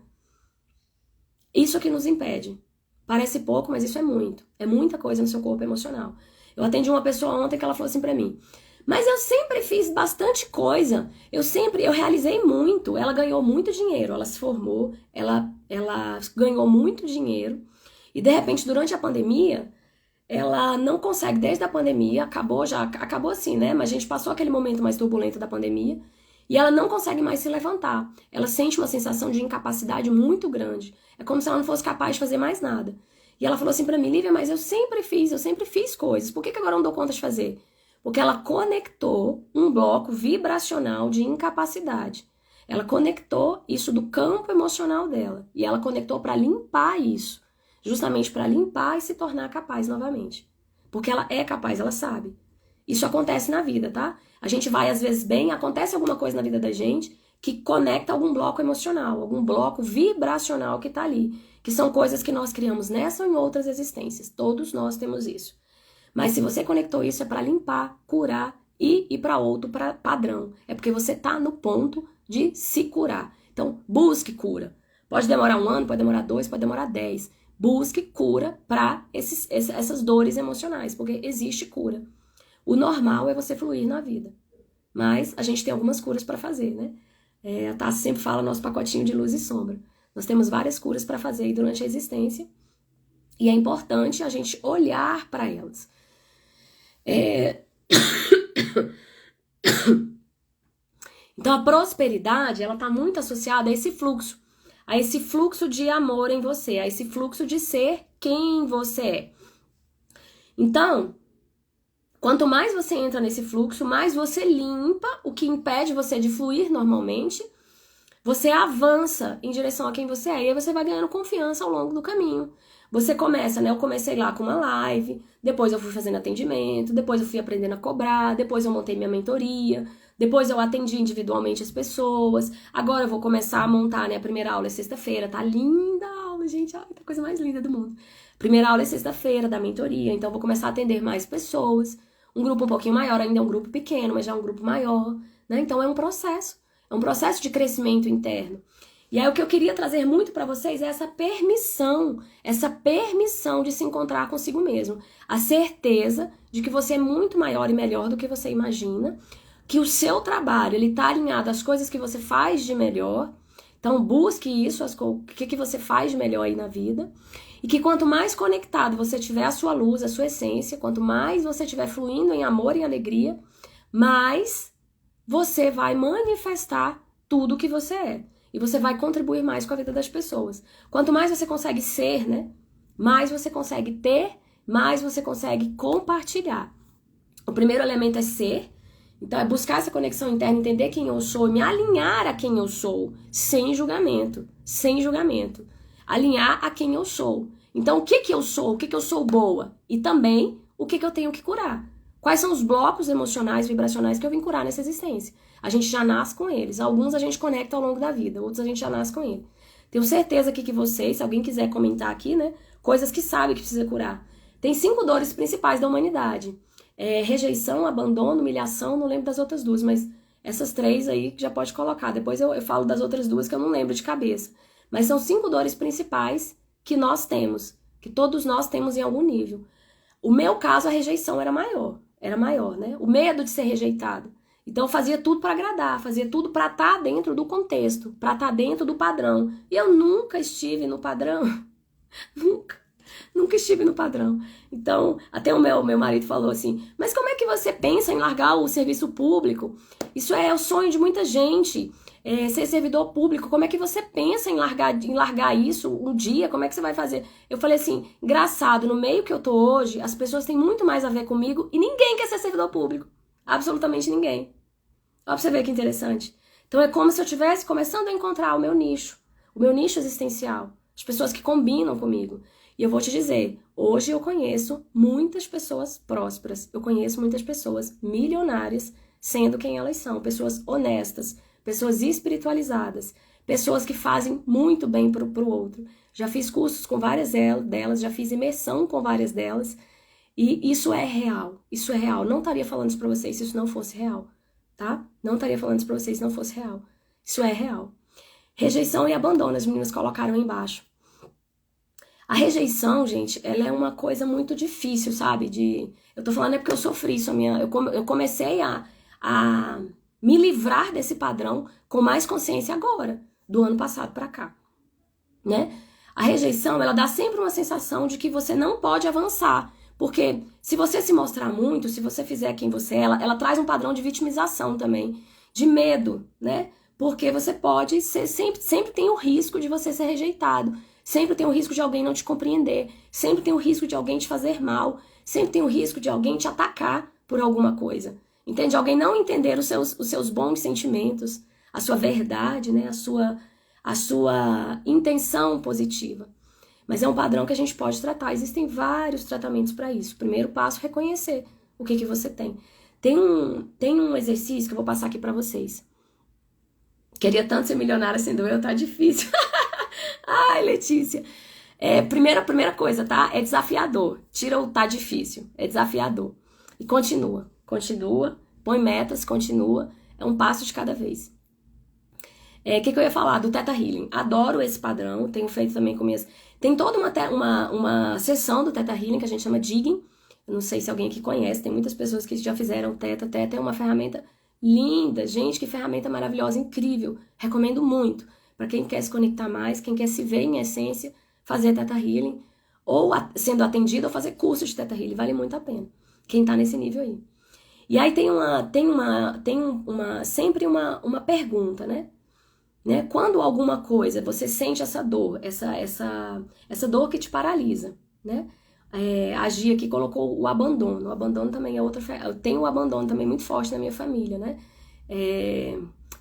Isso é que nos impede. Parece pouco, mas isso é muito. É muita coisa no seu corpo emocional. Eu atendi uma pessoa ontem que ela falou assim pra mim: mas eu sempre fiz bastante coisa. Eu realizei muito. Ela ganhou muito dinheiro. Ela se formou, ela ganhou muito dinheiro. E de repente, durante a pandemia, ela não consegue, desde a pandemia, acabou assim, né? Mas a gente passou aquele momento mais turbulento da pandemia. E ela não consegue mais se levantar. Ela sente uma sensação de incapacidade muito grande. É como se ela não fosse capaz de fazer mais nada. E ela falou assim pra mim: Lívia, mas eu sempre fiz coisas. Por que agora eu não dou conta de fazer? Porque ela conectou um bloco vibracional de incapacidade. Ela conectou isso do campo emocional dela. E ela conectou para limpar isso. Justamente para limpar e se tornar capaz novamente. Porque ela é capaz, ela sabe. Isso acontece na vida, tá? A gente vai às vezes bem, acontece alguma coisa na vida da gente que conecta algum bloco emocional, algum bloco vibracional que tá ali. Que são coisas que nós criamos nessa ou em outras existências. Todos nós temos isso. Mas se você conectou isso é para limpar, curar e ir para outro padrão. É porque você tá no ponto de se curar. Então, busque cura. Pode demorar 1 ano, pode demorar 2, pode demorar 10. Busque cura para essas dores emocionais, porque existe cura. O normal é você fluir na vida. Mas a gente tem algumas curas para fazer, né? A Tassi sempre fala nosso pacotinho de luz e sombra. Nós temos várias curas para fazer aí durante a existência. E é importante a gente olhar para elas. Então a prosperidade, ela está muito associada a esse fluxo de amor em você, a esse fluxo de ser quem você é. Então, quanto mais você entra nesse fluxo, mais você limpa o que impede você de fluir normalmente, você avança em direção a quem você é, e aí você vai ganhando confiança ao longo do caminho. Você começa, né? Eu comecei lá com uma live, depois eu fui fazendo atendimento, depois eu fui aprendendo a cobrar, depois eu montei minha mentoria, depois eu atendi individualmente as pessoas, agora eu vou começar a montar, né? A primeira aula é sexta-feira, tá linda a aula, gente, ai, tá a coisa mais linda do mundo. Primeira aula é sexta-feira da mentoria, então eu vou começar a atender mais pessoas, um grupo um pouquinho maior, ainda é um grupo pequeno, mas já é um grupo maior, né? Então é um processo de crescimento interno. E aí o que eu queria trazer muito para vocês é essa permissão de se encontrar consigo mesmo. A certeza de que você é muito maior e melhor do que você imagina, que o seu trabalho ele tá alinhado às coisas que você faz de melhor. Então busque isso, o que você faz de melhor aí na vida. E que quanto mais conectado você tiver à sua luz, à sua essência, quanto mais você estiver fluindo em amor e alegria, mais você vai manifestar tudo o que você é. E você vai contribuir mais com a vida das pessoas. Quanto mais você consegue ser, né? Mais você consegue ter, mais você consegue compartilhar. O primeiro elemento é ser. Então é buscar essa conexão interna, entender quem eu sou, me alinhar a quem eu sou, sem julgamento. Sem julgamento. Alinhar a quem eu sou. Então o que eu sou? O que eu sou boa? E também o que eu tenho que curar. Quais são os blocos emocionais, vibracionais que eu vim curar nessa existência? A gente já nasce com eles. Alguns a gente conecta ao longo da vida, outros a gente já nasce com eles. Tenho certeza aqui que vocês, se alguém quiser comentar aqui, né? Coisas que sabe que precisa curar. Tem 5 dores principais da humanidade. Rejeição, abandono, humilhação, não lembro das outras 2, mas essas 3 aí já pode colocar. Depois eu falo das outras 2 que eu não lembro de cabeça. Mas são 5 dores principais que nós temos, que todos nós temos em algum nível. O meu caso, a rejeição era maior, né? O medo de ser rejeitado. Então eu fazia tudo para agradar, fazia tudo para estar dentro do contexto, para estar dentro do padrão. E eu nunca estive no padrão. Nunca estive no padrão. Então, até o meu marido falou assim, mas como é que você pensa em largar o serviço público? Isso é o sonho de muita gente, ser servidor público. Como é que você pensa em largar isso um dia? Como é que você vai fazer? Eu falei assim, engraçado, no meio que eu tô hoje, as pessoas têm muito mais a ver comigo e ninguém quer ser servidor público. Absolutamente ninguém. Olha pra você ver que interessante. Então é como se eu estivesse começando a encontrar o meu nicho existencial, as pessoas que combinam comigo. E eu vou te dizer, hoje eu conheço muitas pessoas prósperas, eu conheço muitas pessoas milionárias, sendo quem elas são, pessoas honestas, pessoas espiritualizadas, pessoas que fazem muito bem pro outro. Já fiz cursos com várias delas, já fiz imersão com várias delas, e isso é real, isso é real. Não estaria falando isso pra vocês se isso não fosse real, tá? Não estaria falando isso pra vocês se não fosse real. Isso é real. Rejeição e abandono, as meninas colocaram aí embaixo. A rejeição, gente, ela é uma coisa muito difícil, sabe? Eu tô falando porque eu sofri isso, eu comecei a me livrar desse padrão com mais consciência agora, do ano passado pra cá, né? A rejeição, ela dá sempre uma sensação de que você não pode avançar, porque se você se mostrar muito, se você fizer quem você é, ela traz um padrão de vitimização também, de medo, né? Porque você pode ser, sempre tem o risco de você ser rejeitado, sempre tem o risco de alguém não te compreender, sempre tem o risco de alguém te fazer mal, sempre tem o risco de alguém te atacar por alguma coisa, entende? Alguém não entender os seus bons sentimentos, a sua verdade, né? A sua intenção positiva. Mas é um padrão que a gente pode tratar. Existem vários tratamentos para isso. Primeiro passo, reconhecer o que você tem. Tem um exercício que eu vou passar aqui para vocês. Queria tanto ser milionária sendo eu, tá difícil. Ai, Letícia. Primeira coisa, tá? É desafiador. Tira o tá difícil. É desafiador. E continua. Põe metas, continua. É um passo de cada vez. O que eu ia falar? Do Theta Healing. Adoro esse padrão. Tenho feito também com minhas... Tem toda uma sessão do Theta Healing que a gente chama Digging. Eu não sei se alguém aqui conhece. Tem muitas pessoas que já fizeram Theta. Theta é uma ferramenta linda. Gente, que ferramenta maravilhosa, incrível. Recomendo muito. Para quem quer se conectar mais, quem quer se ver em essência, fazer Theta Healing. Ou sendo atendido, ou fazer curso de Theta Healing. Vale muito a pena. Quem tá nesse nível aí. E aí tem sempre uma pergunta, né? Quando alguma coisa, você sente essa dor, essa dor que te paralisa, né? A Gia aqui colocou o abandono. O abandono também é outra... Eu tenho o abandono também muito forte na minha família, né?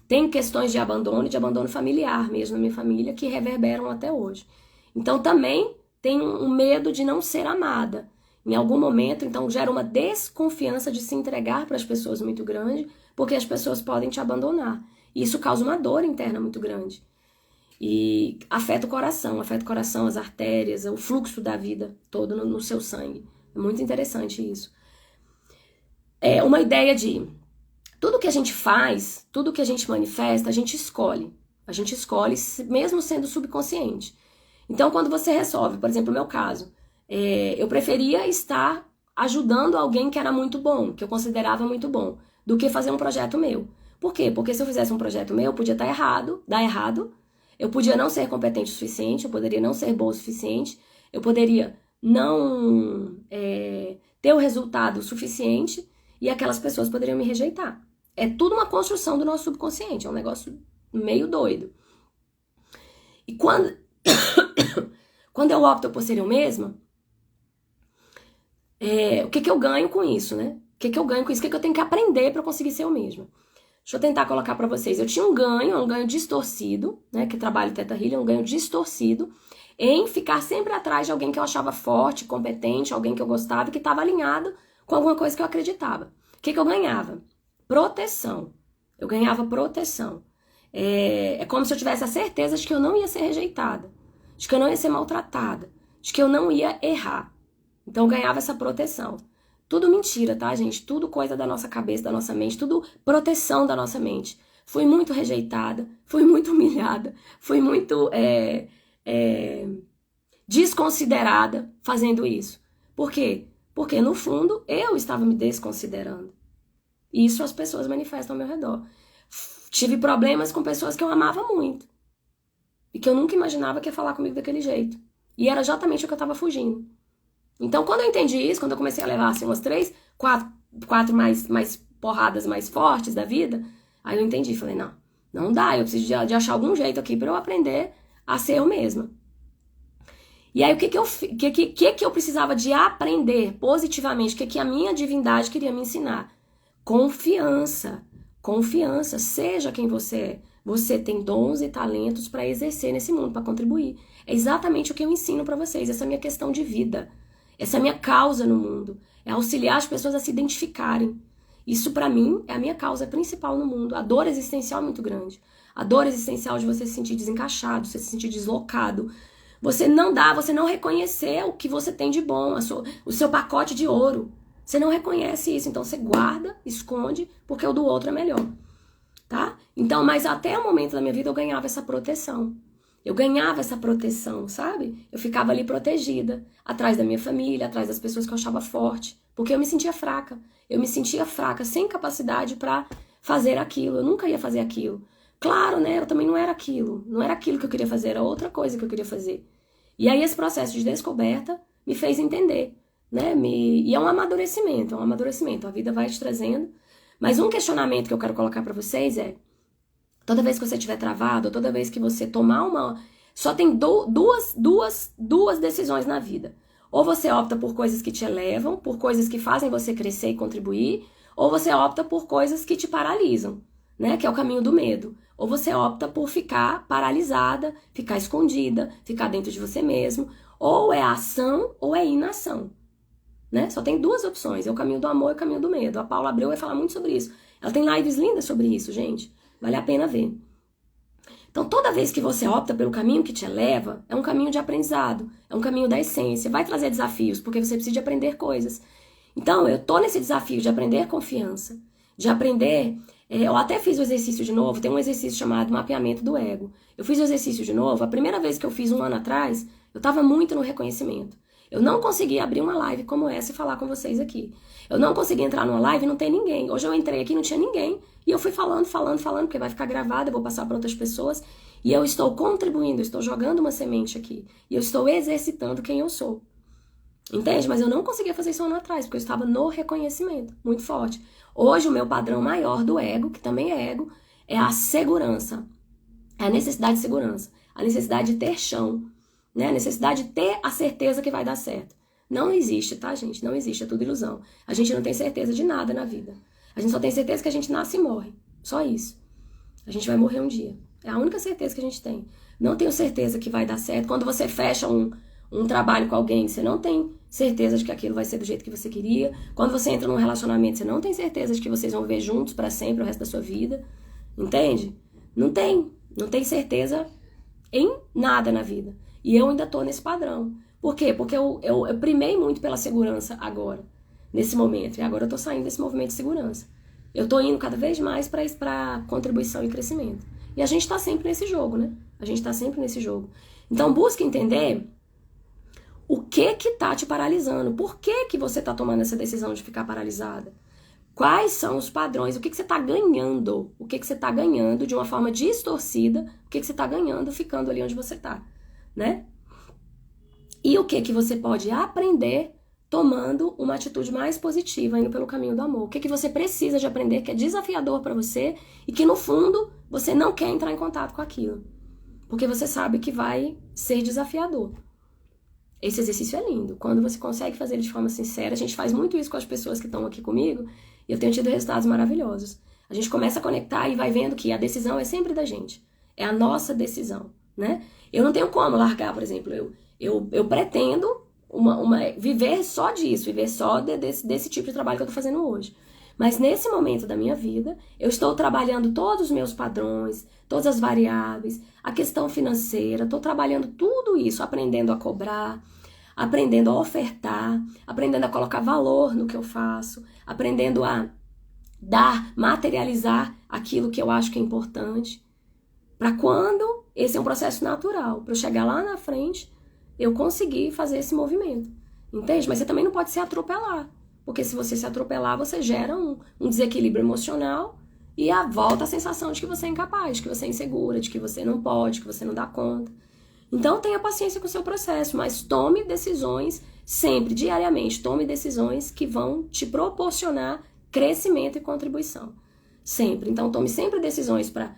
Tem questões de abandono familiar mesmo na minha família, que reverberam até hoje. Então também tem um medo de não ser amada. Em algum momento, então, gera uma desconfiança de se entregar para as pessoas muito grande, porque as pessoas podem te abandonar. E isso causa uma dor interna muito grande. E afeta o coração, as artérias, o fluxo da vida todo no seu sangue. É muito interessante isso. É uma ideia de tudo que a gente faz, tudo que a gente manifesta, a gente escolhe. A gente escolhe mesmo sendo subconsciente. Então, quando você resolve, por exemplo, no meu caso, eu preferia estar ajudando alguém que era muito bom, que eu considerava muito bom, do que fazer um projeto meu. Por quê? Porque se eu fizesse um projeto meu, eu podia dar errado, eu podia não ser competente o suficiente, eu poderia não ser boa o suficiente, eu poderia não ter o resultado suficiente e aquelas pessoas poderiam me rejeitar. É tudo uma construção do nosso subconsciente, é um negócio meio doido. E quando eu opto por ser eu mesma, o que eu ganho com isso, né? O que eu ganho com isso? O que eu tenho que aprender para conseguir ser eu mesma? Deixa eu tentar colocar para vocês. Eu tinha um ganho distorcido, né? Que trabalho Theta Healing, um ganho distorcido em ficar sempre atrás de alguém que eu achava forte, competente, alguém que eu gostava e que estava alinhado com alguma coisa que eu acreditava. O que eu ganhava? Proteção. Eu ganhava proteção. É como se eu tivesse a certeza de que eu não ia ser rejeitada, de que eu não ia ser maltratada, de que eu não ia errar. Então eu ganhava essa proteção. Tudo mentira, tá, gente? Tudo coisa da nossa cabeça, da nossa mente, tudo proteção da nossa mente. Fui muito rejeitada, fui muito humilhada, fui muito desconsiderada fazendo isso. Por quê? Porque, no fundo, eu estava me desconsiderando. E isso as pessoas manifestam ao meu redor. Tive problemas com pessoas que eu amava muito. E que eu nunca imaginava que ia falar comigo daquele jeito. E era exatamente o que eu estava fugindo. Então, quando eu entendi isso, quando eu comecei a levar assim, umas 3, 4 mais porradas mais fortes da vida, aí eu entendi. Falei, não dá. Eu preciso de achar algum jeito aqui para eu aprender a ser eu mesma. E aí, o que eu precisava de aprender positivamente? O que a minha divindade queria me ensinar? Confiança. Confiança. Seja quem você é. Você tem dons e talentos para exercer nesse mundo, para contribuir. É exatamente o que eu ensino para vocês. Essa é a minha questão de vida. Essa é a minha causa no mundo. É auxiliar as pessoas a se identificarem. Isso, para mim, é a minha causa principal no mundo. A dor existencial é muito grande. A dor existencial de você se sentir desencaixado, você se sentir deslocado. Você não reconhecer o que você tem de bom, o seu pacote de ouro. Você não reconhece isso, então você guarda, esconde, porque o do outro é melhor, tá? Então, mas até o momento da minha vida eu ganhava essa proteção. Eu ganhava essa proteção, sabe? Eu ficava ali protegida, atrás da minha família, atrás das pessoas que eu achava forte, porque eu me sentia fraca. Eu me sentia fraca, sem capacidade pra fazer aquilo. Eu nunca ia fazer aquilo. Claro, né? Eu também não era aquilo. Não era aquilo que eu queria fazer, era outra coisa que eu queria fazer. E aí esse processo de descoberta me fez entender, né? E é um amadurecimento, A vida vai te trazendo. Mas um questionamento que eu quero colocar pra vocês é: toda vez que você estiver travado, ou toda vez que você tomar uma... Só tem duas decisões na vida. Ou você opta por coisas que te elevam, por coisas que fazem você crescer e contribuir, ou você opta por coisas que te paralisam, né? Que é o caminho do medo. Ou você opta por ficar paralisada, ficar escondida, ficar dentro de você mesmo. Ou é ação ou é inação, né? Só tem duas opções, é o caminho do amor e o caminho do medo. A Paula Abreu vai falar muito sobre isso. Ela tem lives lindas sobre isso, gente. Vale a pena ver. Então, toda vez que você opta pelo caminho que te eleva, é um caminho de aprendizado, é um caminho da essência, vai trazer desafios, porque você precisa de aprender coisas. Então, eu tô nesse desafio de aprender confiança, de aprender... eu até fiz o exercício de novo, tem um exercício chamado mapeamento do ego. Eu fiz o exercício de novo, a primeira vez que eu fiz 1 ano atrás, eu tava muito no reconhecimento. Eu não consegui abrir uma live como essa e falar com vocês aqui. Eu não consegui entrar numa live e não tem ninguém. Hoje eu entrei aqui e não tinha ninguém. E eu fui falando, porque vai ficar gravado, eu vou passar para outras pessoas. E eu estou contribuindo, eu estou jogando uma semente aqui. E eu estou exercitando quem eu sou. Entende? Mas eu não conseguia fazer isso 1 ano atrás, porque eu estava no reconhecimento, muito forte. Hoje o meu padrão maior do ego, que também é ego, é a segurança. É a necessidade de segurança. A necessidade de ter chão. Né? A necessidade de ter a certeza que vai dar certo. Não existe, tá, gente? Não existe, é tudo ilusão. A gente não tem certeza de nada na vida. A gente só tem certeza que a gente nasce e morre. Só isso. A gente vai morrer um dia. É a única certeza que a gente tem. Não tenho certeza que vai dar certo. Quando você fecha um trabalho com alguém, você não tem certeza de que aquilo vai ser do jeito que você queria. Quando você entra num relacionamento, você não tem certeza de que vocês vão viver juntos para sempre o resto da sua vida. Entende? Não tem. Não tem certeza em nada na vida. E eu ainda tô nesse padrão. Por quê? Porque eu primei muito pela segurança agora, nesse momento. E agora eu tô saindo desse movimento de segurança. Eu tô indo cada vez mais pra contribuição e crescimento. E a gente tá sempre nesse jogo, né? A gente tá sempre nesse jogo. Então busque entender o que tá te paralisando. Por que você tá tomando essa decisão de ficar paralisada? Quais são os padrões? O que você tá ganhando? O que você tá ganhando de uma forma distorcida? O que você tá ganhando ficando ali onde você tá? Né? E o que você pode aprender tomando uma atitude mais positiva, indo pelo caminho do amor. O que você precisa de aprender que é desafiador para você e que no fundo você não quer entrar em contato com aquilo. Porque você sabe que vai ser desafiador. Esse exercício é lindo. Quando você consegue fazer ele de forma sincera, a gente faz muito isso com as pessoas que estão aqui comigo e eu tenho tido resultados maravilhosos. A gente começa a conectar e vai vendo que a decisão é sempre da gente. É a nossa decisão, né? Eu não tenho como largar, por exemplo, eu pretendo viver só disso, viver só desse tipo de trabalho que eu tô fazendo hoje. Mas nesse momento da minha vida, eu estou trabalhando todos os meus padrões, todas as variáveis, a questão financeira, estou trabalhando tudo isso, aprendendo a cobrar, aprendendo a ofertar, aprendendo a colocar valor no que eu faço, aprendendo a dar, materializar aquilo que eu acho que é importante. Para quando esse é um processo natural, para eu chegar lá na frente, eu conseguir fazer esse movimento. Entende? Mas você também não pode se atropelar. Porque se você se atropelar, você gera um desequilíbrio emocional e volta a sensação de que você é incapaz, de que você é insegura, de que você não pode, que você não dá conta. Então tenha paciência com o seu processo, mas tome decisões sempre, diariamente. Tome decisões que vão te proporcionar crescimento e contribuição. Sempre. Então tome sempre decisões para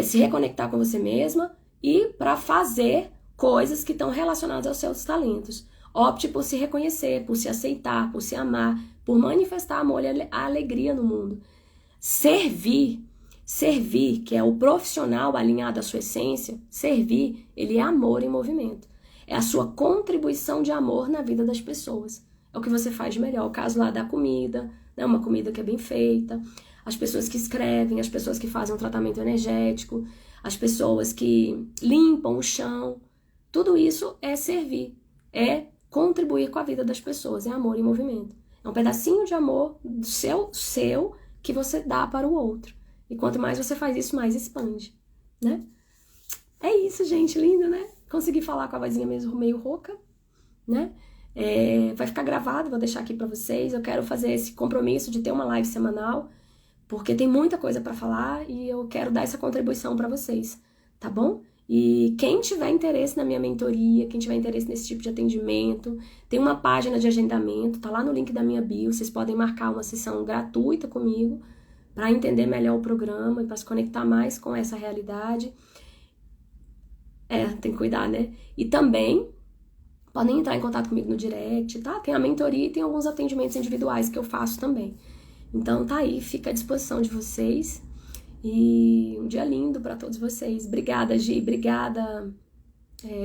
se reconectar com você mesma e para fazer coisas que estão relacionadas aos seus talentos. Opte por se reconhecer, por se aceitar, por se amar, por manifestar amor e alegria no mundo. Servir, que é o profissional alinhado à sua essência, servir, ele é amor em movimento. É a sua contribuição de amor na vida das pessoas. É o que você faz de melhor. O caso lá da comida, né? Uma comida que é bem feita. As pessoas que escrevem, as pessoas que fazem um tratamento energético, as pessoas que limpam o chão. Tudo isso é servir, é contribuir com a vida das pessoas, é amor em movimento. É um pedacinho de amor do seu que você dá para o outro. E quanto mais você faz isso, mais expande, né? É isso, gente, lindo, né? Consegui falar com a vozinha mesmo meio rouca, né? Vai ficar gravado, vou deixar aqui pra vocês. Eu quero fazer esse compromisso de ter uma live semanal, porque tem muita coisa pra falar e eu quero dar essa contribuição pra vocês, tá bom? E quem tiver interesse na minha mentoria, quem tiver interesse nesse tipo de atendimento, tem uma página de agendamento, tá lá no link da minha bio, vocês podem marcar uma sessão gratuita comigo para entender melhor o programa e para se conectar mais com essa realidade. Tem que cuidar, né? E também podem entrar em contato comigo no direct, tá? Tem a mentoria e tem alguns atendimentos individuais que eu faço também. Então tá aí, fica à disposição de vocês. E um dia lindo para todos vocês. Obrigada, Gi. Obrigada.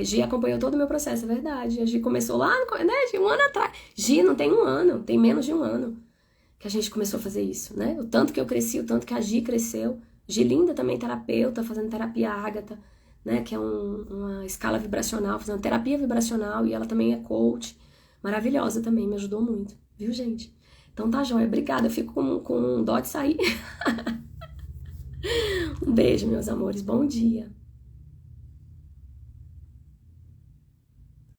Gi acompanhou todo o meu processo, é verdade. A Gi começou lá, né, Gi, um ano atrás. Gi, não tem um ano, tem menos de um ano que a gente começou a fazer isso, né? O tanto que eu cresci, o tanto que a Gi cresceu. Gi linda também, terapeuta, fazendo terapia Ágata, né? Que é uma escala vibracional, fazendo terapia vibracional. E ela também é coach. Maravilhosa também, me ajudou muito. Viu, gente? Então tá joia. Obrigada. Eu fico com dó de sair. Um beijo, meus amores. Bom dia.